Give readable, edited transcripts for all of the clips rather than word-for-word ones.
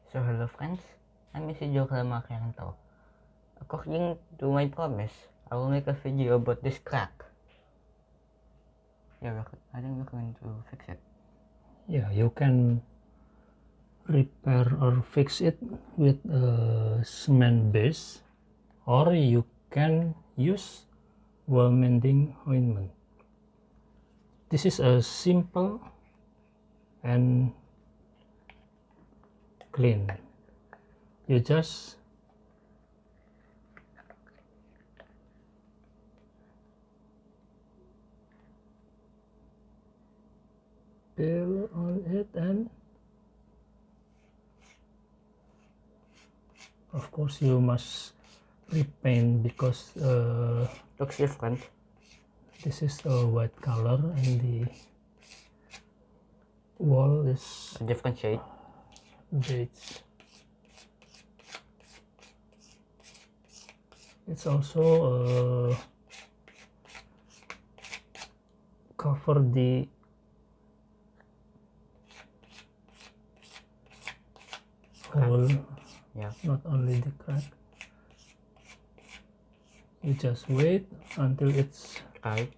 So hello friends, I'm Isidro Calamacanto. According to my promise, I will make a video about this crack. Yeah, I think we're going to fix it. Yeah, you can repair or fix it with a cement base, or you can use wall mending ointment. This is a simple and clean. You just peel on it, and of course you must repaint because Looks different. this is a white color and the wall is A different shade. beige. It's also cover the hole, Yeah. not only the crack. You just wait until it's Dry.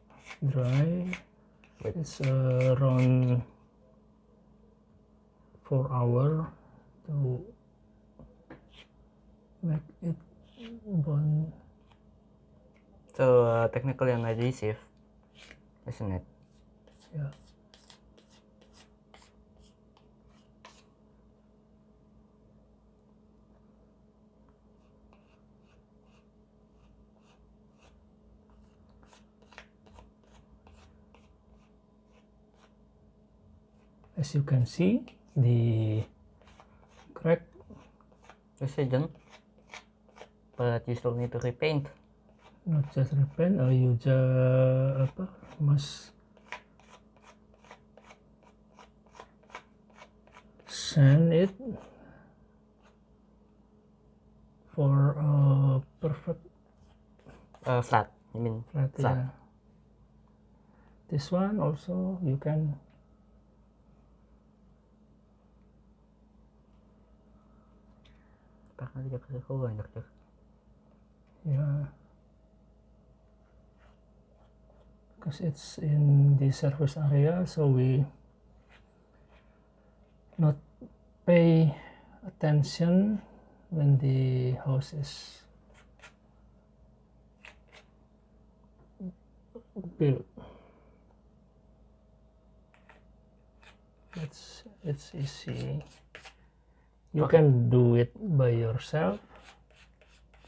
dry. Wait. It's around 4 hours to make it bond. So technically an adhesive, isn't it? Yeah. As you can see, the crack, Precision. But you still need to repaint. not just repaint, you just must sand it for a perfect Flat. You mean flat. flat. Yeah. This one also you can Parang hindi kasi ko banyak tuh. yeah, because it's in the surface area, so we not pay attention when the house is built. It's easy. You Okay. can do it by yourself.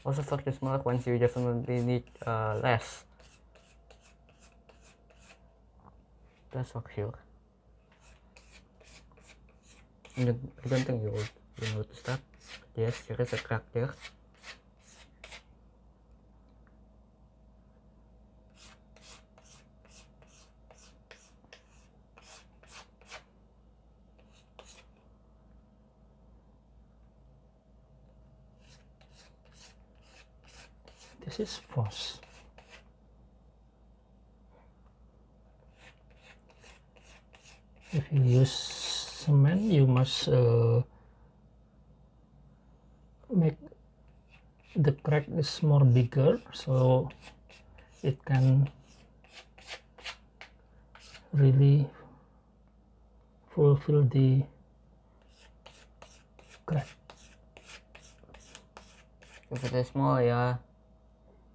Also for the smaller ones, you definitely need less. That's for sure. I don't think you notice that. Yes, there is a crack there. This is false. If you use cement, you must make the crack is more bigger, so it can really fulfill the crack. If it is small, yeah,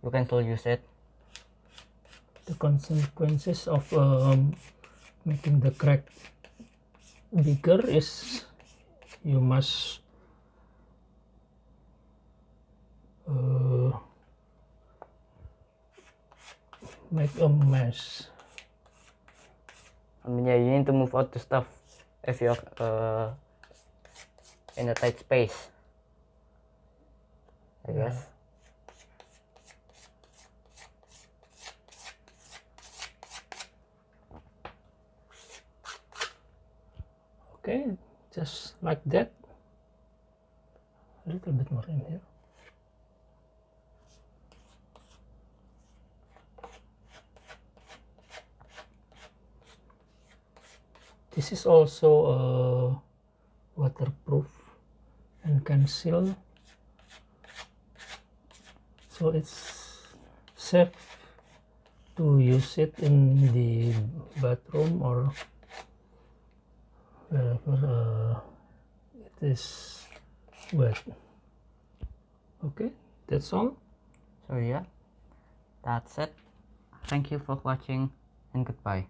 you can still use it. The consequences of making the crack bigger is you must make a mess. I mean, yeah, you need to move out the stuff if you're in a tight space, I guess. Okay, just like that. A little bit more in here. This is also waterproof can seal, so it's safe to use it in the bathroom or wherever it is wet. Okay, that's all. So yeah, that's it. Thank you for watching and goodbye.